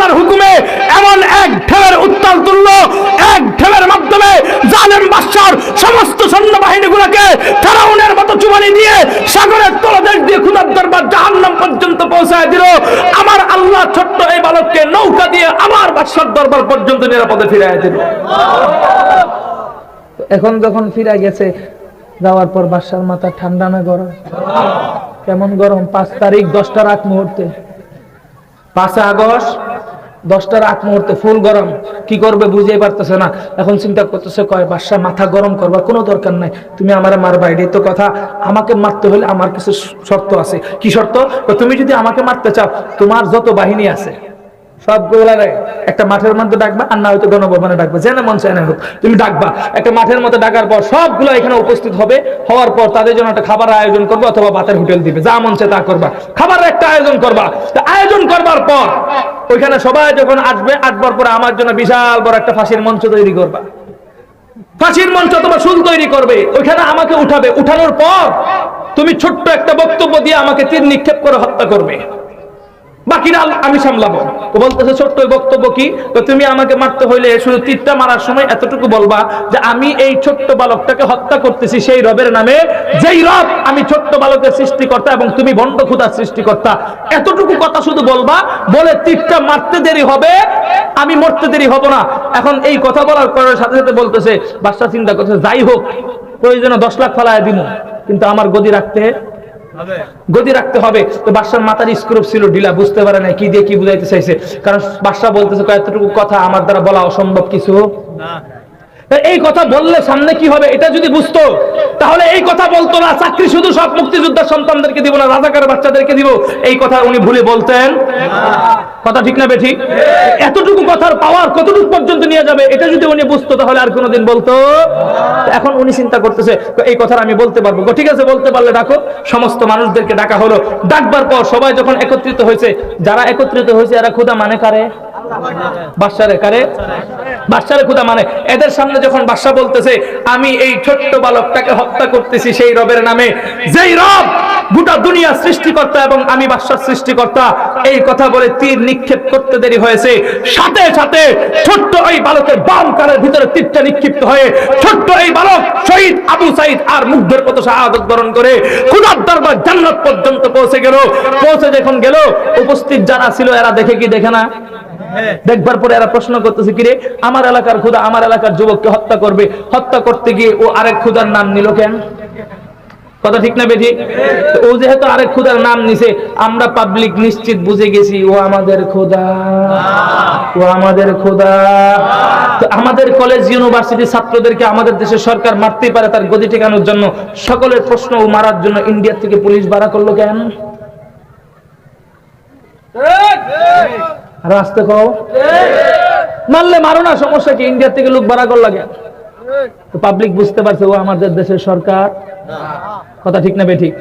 আল্লাহর হুকুমে এমন এক ঢেউয়ের উত্তাল তুলল, এক ঢেউয়ের মাধ্যমে জালেম বাদশার সমস্ত সৈন্যবাহিনীগুলোকে ফেরাউনের মতো চুবানি দিয়ে সাগরের তলদেশ দিয়ে খোদার দরবার জাহান্নাম পর্যন্ত পৌঁছায় দিল। আমার আল্লাহ ছোট্ট এই বালককে নৌকা দিয়ে আমার বাদশার দরবার পর্যন্ত নিরাপদে ফিরিয়ে দিল। এখন যখন ফিরে গেছে, যাওয়ার পর বাদশার মাথা ঠান্ডা না গরম? কেমন গরম? 5 তারিখ 10টার আগ মুহূর্তে, 5 আগস্ট 10টার আগ মুহূর্তে ফুল গরম। কি করবে বুঝেই পারতেছে না। এখন চিন্তা করতেছে, কয় বাদশা মাথা গরম করবার কোনো দরকার নাই, তুমি আমার মারবা, এটাই তো কথা। আমাকে মারতে হলে আমার কিছু শর্ত আছে। কি শর্ত? তুমি যদি আমাকে মারতে চাও, তোমার যত বাহিনী আছে সবগুলা একটা মাঠের মধ্যে ডাকবা, আর না হয়তো গণভবনে ডাকবা, জেনে মন চায় না হোক, তুমি ডাকবা। একটা মাঠের মধ্যে ডাকার পর সবগুলো এখানে উপস্থিত হবে। হওয়ার পর তাদের জন্য একটা খাবার আয়োজন করবো, অথবা ভাতের হোটেল দিবে, যা মন চায় তা করবা। খাবারের একটা আয়োজন করবা। আয়োজন করবার পর ওইখানে সবাই যখন আসবে, আসবার পরে আমার জন্য বিশাল বড় একটা ফাঁসির মঞ্চ তৈরি করবা। ফাঁসির মঞ্চ অথবা শুল তৈরি করবে, ওইখানে আমাকে উঠাবে। উঠানোর পর তুমি ছোট্ট একটা বক্তব্য দিয়ে আমাকে তীর নিক্ষেপ করে হত্যা করবে, বাকিরা আমি সামলাবো। তো বলতেছে ছোট্ট বক্তব্য কি? তো তুমি আমাকে মারতে হইলে শুধু তীরটা মারার সময় এতটুকু বলবা যে আমি এই ছোট্ট বালকটাকে হত্যা করতেছি সেই রবের নামে, যেই রব আমি ছোট্ট বালকের সৃষ্টিকর্তা এবং তুমি ভণ্ড খোদার সৃষ্টিকর্তা। এতটুকু কথা শুধু বলবা, বলে তীরটা মারতে দেরি হবে, আমি মরতে দেরি হব না। এখন এই কথা বলার পরের সাথে সাথে বলতেছে, বাদশা চিন্তা করতেছে, যাই হোক প্রয়োজনে 10 লাখ ফালায় দিব, কিন্তু আমার গদি রাখতে হবে। তো বাদশার মাথার স্ক্রুপ ছিল ঢিলা, বুঝতে পারে না কি দিয়ে কি বুঝাইতে চাইছে। কারণ বাদশা বলতেছে, এতটুকু কথা আমার দ্বারা বলা অসম্ভব কিছু না। এই কথা বললে সামনে কি হবে এটা যদি বুঝতো, তাহলে এই কথা বলতো না। চাকরি শুধু সব মুক্তিযোদ্ধার সন্তানদেরকে দিব না, রাজাকার বাচ্চাদেরকে দিব, এই কথা উনি ভুলে বলতেন। কথা ঠিক না বেঠিক? এতটুকু কথার পাওয়ার কতটুকু পর্যন্ত নিয়ে যাবে এটা যদি উনি বুঝতো, তাহলে আর কোনোদিন বলতো। এখন উনি চিন্তা করতেছে, এই কথা আমি বলতে পারবো। ঠিক আছে, বলতে পারলে ডাকো। সমস্ত মানুষদেরকে ডাকা হলো। ডাকবার পর সবাই যখন একত্রিত হয়েছে, যারা একত্রিত হয়েছে এরা খোদা মানে কারে? বাদশারে। কারে? বাদশারে খোদা মানে। এদের সামনে যখন বাদশা বলতেছে, আমি এই ছোট্ট বালকটাকে হত্যা করতেছি সেই রবের নামে, যেই রব গোটা দুনিয়া সৃষ্টিকর্তা এবং আমি বাদশার সৃষ্টিকর্তা, এই কথা বলে তীর নিক্ষেপ করতে দেরি হয়েছে। সাথে সাথে ছোট্ট এই বালকের বাম কানের ভিতরে তীরটা নিক্ষিপ্ত হয়ে ছোট্ট এই বালক শহীদ আবু সাইদ আর মুগ্ধের মতো শাহাদাত বরণ করে খোদার দরবার জান্নাত পর্যন্ত পৌঁছে গেল। পৌঁছে যখন গেল, উপস্থিত যারা ছিল এরা দেখে কি দেখে না? দেখবার পরে এরা প্রশ্ন করতেছে, কিরে আমার এলাকার খোদা আমার এলাকার যুবককে হত্যা করবে, হত্যা করতে গিয়ে ও আরেক খোদার নাম নিল কেন? কথা ঠিক না বেঠিক? ও যেহেতু আরেক খোদার নাম নিছে, আমরা পাবলিক নিশ্চিত বুঝে গেছি ও আমাদের খোদা, ও আমাদের খোদা। তো আমাদের কলেজ ইউনিভার্সিটির ছাত্রদেরকে আমাদের দেশের সরকার মারতেই পারে তার গদি ঠেকানোর জন্য। সকলের প্রশ্ন, ও মারার জন্য ইন্ডিয়া থেকে পুলিশ ভাড়া করলো কেন? আর আসতে কও, মারলে মারো না, সমস্যা কি? ইন্ডিয়া থেকে লোক ভাড়া করলো কেন? তো পাবলিক বুঝতে পারছে ও আমাদের দেশের সরকার। কথা ঠিক না বেঠিক?